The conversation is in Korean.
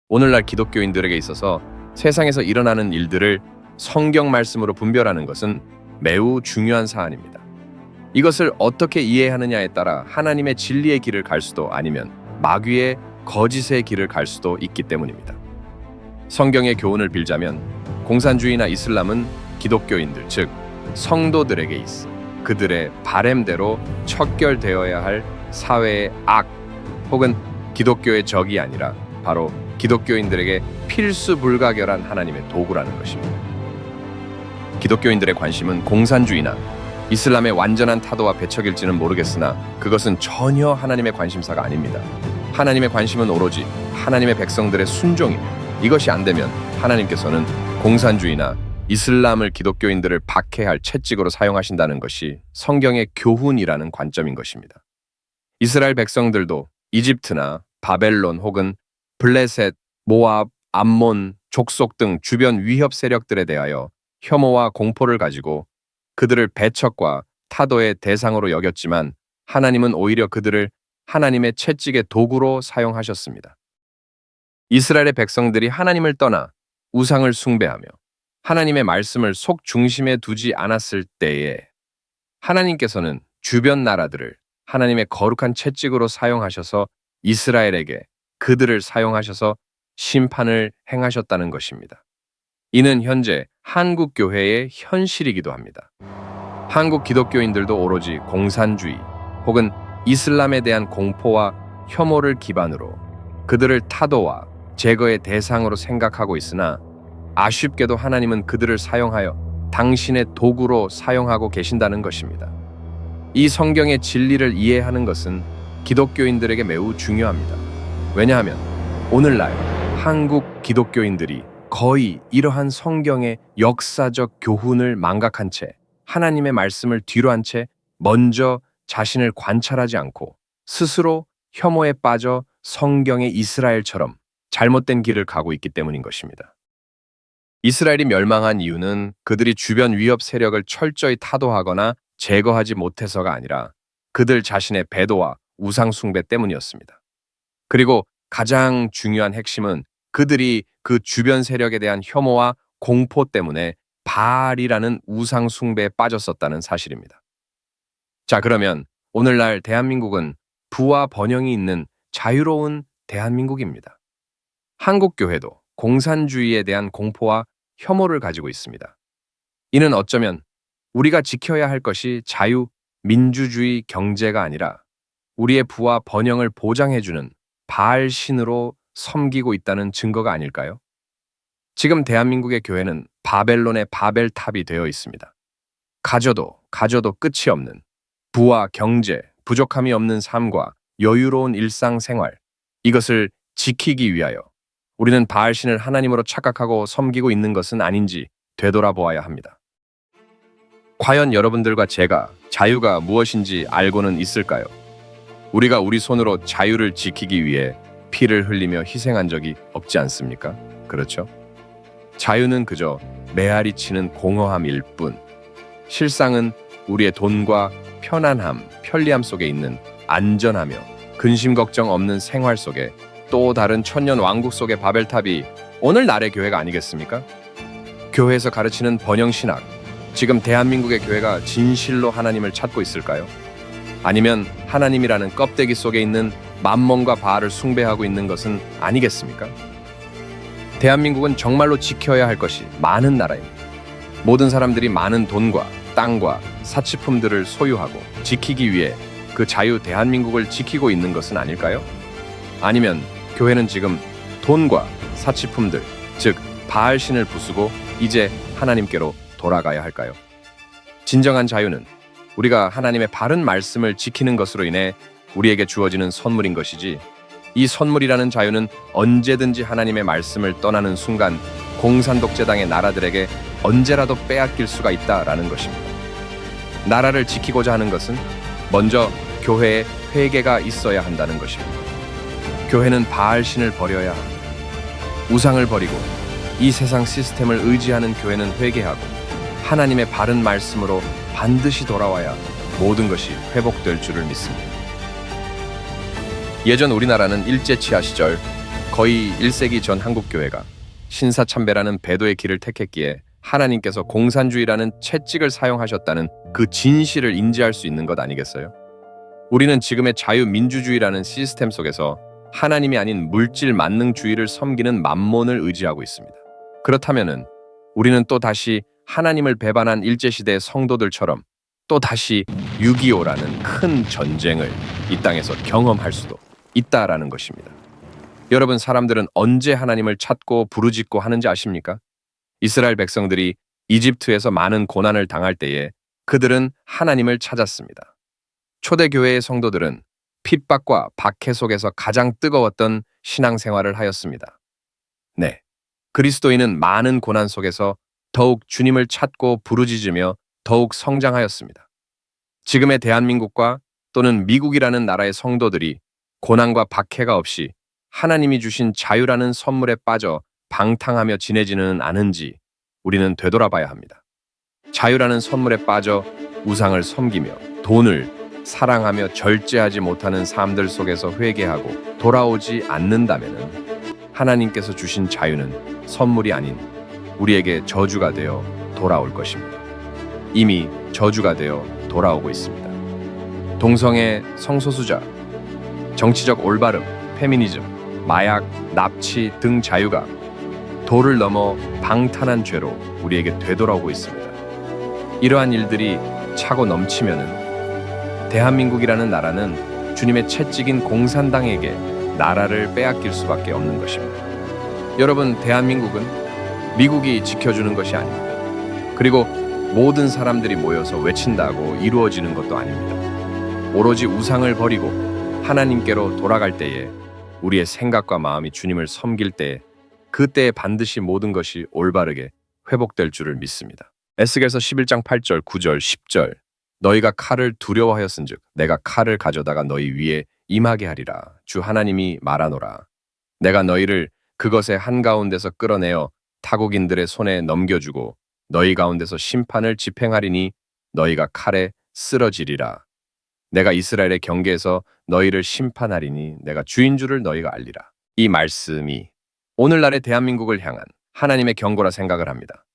오늘날 기독교인들에게 있어서 세상에서 일어나는 일들을 성경 말씀으로 분별하는 것은 매우 중요한 사안입니다. 이것을 어떻게 이해하느냐에 따라 하나님의 진리의 길을 갈 수도 아니면 마귀의 거짓의 길을 갈 수도 있기 때문입니다. 성경의 교훈을 빌자면 공산주의나 이슬람은 기독교인들, 즉 성도들에게 있어 그들의 바램대로 척결되어야 할 사회의 악 혹은 기독교의 적이 아니라 바로 기독교인들에게 필수 불가결한 하나님의 도구라는 것입니다. 기독교인들의 관심은 공산주의나 이슬람의 완전한 타도와 배척일지는 모르겠으나 그것은 전혀 하나님의 관심사가 아닙니다. 하나님의 관심은 오로지 하나님의 백성들의 순종이며 이것이 안 되면 하나님께서는 공산주의나 이슬람을 기독교인들을 박해할 채찍으로 사용하신다는 것이 성경의 교훈이라는 관점인 것입니다. 이스라엘 백성들도 이집트나 바벨론 혹은 블레셋, 모압, 암몬, 족속 등 주변 위협 세력들에 대하여 혐오와 공포를 가지고 그들을 배척과 타도의 대상으로 여겼지만 하나님은 오히려 그들을 하나님의 채찍의 도구로 사용하셨습니다. 이스라엘의 백성들이 하나님을 떠나 우상을 숭배하며 하나님의 말씀을 속 중심에 두지 않았을 때에 하나님께서는 주변 나라들을 하나님의 거룩한 채찍으로 사용하셔서 이스라엘에게 그들을 사용하셔서 심판을 행하셨다는 것입니다. 이는 현재 한국 교회의 현실이기도 합니다. 한국 기독교인들도 오로지 공산주의 혹은 이슬람에 대한 공포와 혐오를 기반으로 그들을 타도와 제거의 대상으로 생각하고 있으나 아쉽게도 하나님은 그들을 사용하여 당신의 도구로 사용하고 계신다는 것입니다. 이 성경의 진리를 이해하는 것은 기독교인들에게 매우 중요합니다. 왜냐하면 오늘날 한국 기독교인들이 거의 이러한 성경의 역사적 교훈을 망각한 채 하나님의 말씀을 뒤로 한 채 먼저 자신을 관찰하지 않고 스스로 혐오에 빠져 성경의 이스라엘처럼 잘못된 길을 가고 있기 때문인 것입니다. 이스라엘이 멸망한 이유는 그들이 주변 위협 세력을 철저히 타도하거나 제거하지 못해서가 아니라 그들 자신의 배도와 우상 숭배 때문이었습니다. 그리고 가장 중요한 핵심은 그들이 그 주변 세력에 대한 혐오와 공포 때문에 바알이라는 우상 숭배에 빠졌었다는 사실입니다. 자, 그러면 오늘날 대한민국은 부와 번영이 있는 자유로운 대한민국입니다. 한국 교회도 공산주의에 대한 공포와 혐오를 가지고 있습니다. 이는 어쩌면 우리가 지켜야 할 것이 자유, 민주주의 경제가 아니라 우리의 부와 번영을 보장해주는 바알 신으로 섬기고 있다는 증거가 아닐까요? 지금 대한민국의 교회는 바벨론의 바벨탑이 되어 있습니다. 가져도 끝이 없는 부와 경제, 부족함이 없는 삶과 여유로운 일상생활, 이것을 지키기 위하여 우리는 바알신을 하나님으로 착각하고 섬기고 있는 것은 아닌지 되돌아보아야 합니다. 과연 여러분들과 제가 자유가 무엇인지 알고는 있을까요? 우리가 우리 손으로 자유를 지키기 위해 피를 흘리며 희생한 적이 없지 않습니까? 그렇죠? 자유는 그저 메아리 치는 공허함일 뿐. 실상은 우리의 돈과 편안함, 편리함 속에 있는 안전하며 근심 걱정 없는 생활 속에 또 다른 천년 왕국 속의 바벨탑이 오늘날의 교회가 아니겠습니까? 교회에서 가르치는 번영신학, 지금 대한민국의 교회가 진실로 하나님을 찾고 있을까요? 아니면 하나님이라는 껍데기 속에 있는 맘몬과 바알을 숭배하고 있는 것은 아니겠습니까? 대한민국은 정말로 지켜야 할 것이 많은 나라입니다. 모든 사람들이 많은 돈과 땅과 사치품들을 소유하고 지키기 위해 그 자유 대한민국을 지키고 있는 것은 아닐까요? 아니면 교회는 지금 돈과 사치품들, 즉 바알신을 부수고 이제 하나님께로 돌아가야 할까요? 진정한 자유는 우리가 하나님의 바른 말씀을 지키는 것으로 인해 우리에게 주어지는 선물인 것이지, 이 선물이라는 자유는 언제든지 하나님의 말씀을 떠나는 순간 공산독재당의 나라들에게 언제라도 빼앗길 수가 있다라는 것입니다. 나라를 지키고자 하는 것은 먼저 교회에 회개가 있어야 한다는 것입니다. 교회는 바알신을 버려야 합니다. 우상을 버리고 이 세상 시스템을 의지하는 교회는 회개하고 하나님의 바른 말씀으로 반드시 돌아와야 모든 것이 회복될 줄을 믿습니다. 예전 우리나라는 일제 치하 시절 거의 1세기 전 한국교회가 신사참배라는 배도의 길을 택했기에 하나님께서 공산주의라는 채찍을 사용하셨다는 그 진실을 인지할 수 있는 것 아니겠어요? 우리는 지금의 자유민주주의라는 시스템 속에서 하나님이 아닌 물질 만능주의를 섬기는 맘몬을 의지하고 있습니다. 그렇다면은 우리는 또 다시 하나님을 배반한 일제시대의 성도들처럼 또 다시 6.25라는 큰 전쟁을 이 땅에서 경험할 수도 있다라는 것입니다. 여러분, 사람들은 언제 하나님을 찾고 부르짖고 하는지 아십니까? 이스라엘 백성들이 이집트에서 많은 고난을 당할 때에 그들은 하나님을 찾았습니다. 초대교회의 성도들은 핍박과 박해 속에서 가장 뜨거웠던 신앙생활을 하였습니다. 네, 그리스도인은 많은 고난 속에서 더욱 주님을 찾고 부르짖으며 더욱 성장하였습니다. 지금의 대한민국과 또는 미국이라는 나라의 성도들이 고난과 박해가 없이 하나님이 주신 자유라는 선물에 빠져 방탕하며 지내지는 않은지 우리는 되돌아봐야 합니다. 자유라는 선물에 빠져 우상을 섬기며 돈을 사랑하며 절제하지 못하는 삶들 속에서 회개하고 돌아오지 않는다면 하나님께서 주신 자유는 선물이 아닌 우리에게 저주가 되어 돌아올 것입니다. 이미 저주가 되어 돌아오고 있습니다. 동성애, 성소수자, 정치적 올바름, 페미니즘, 마약, 납치 등 자유가 도를 넘어 방탄한 죄로 우리에게 되돌아오고 있습니다. 이러한 일들이 차고 넘치면은 대한민국이라는 나라는 주님의 채찍인 공산당에게 나라를 빼앗길 수밖에 없는 것입니다. 여러분, 대한민국은 미국이 지켜주는 것이 아닙니다. 그리고 모든 사람들이 모여서 외친다고 이루어지는 것도 아닙니다. 오로지 우상을 버리고 하나님께로 돌아갈 때에 우리의 생각과 마음이 주님을 섬길 때에 그때에 반드시 모든 것이 올바르게 회복될 줄을 믿습니다. 에스겔서 11장 8절, 9절, 10절 너희가 칼을 두려워하였은즉 내가 칼을 가져다가 너희 위에 임하게 하리라. 주 하나님이 말하노라. 내가 너희를 그것의 한가운데서 끌어내어 타국인들의 손에 넘겨주고 너희 가운데서 심판을 집행하리니 너희가 칼에 쓰러지리라. 내가 이스라엘의 경계에서 너희를 심판하리니 내가 주인 줄을 너희가 알리라. 이 말씀이 오늘날의 대한민국을 향한 하나님의 경고라 생각을 합니다.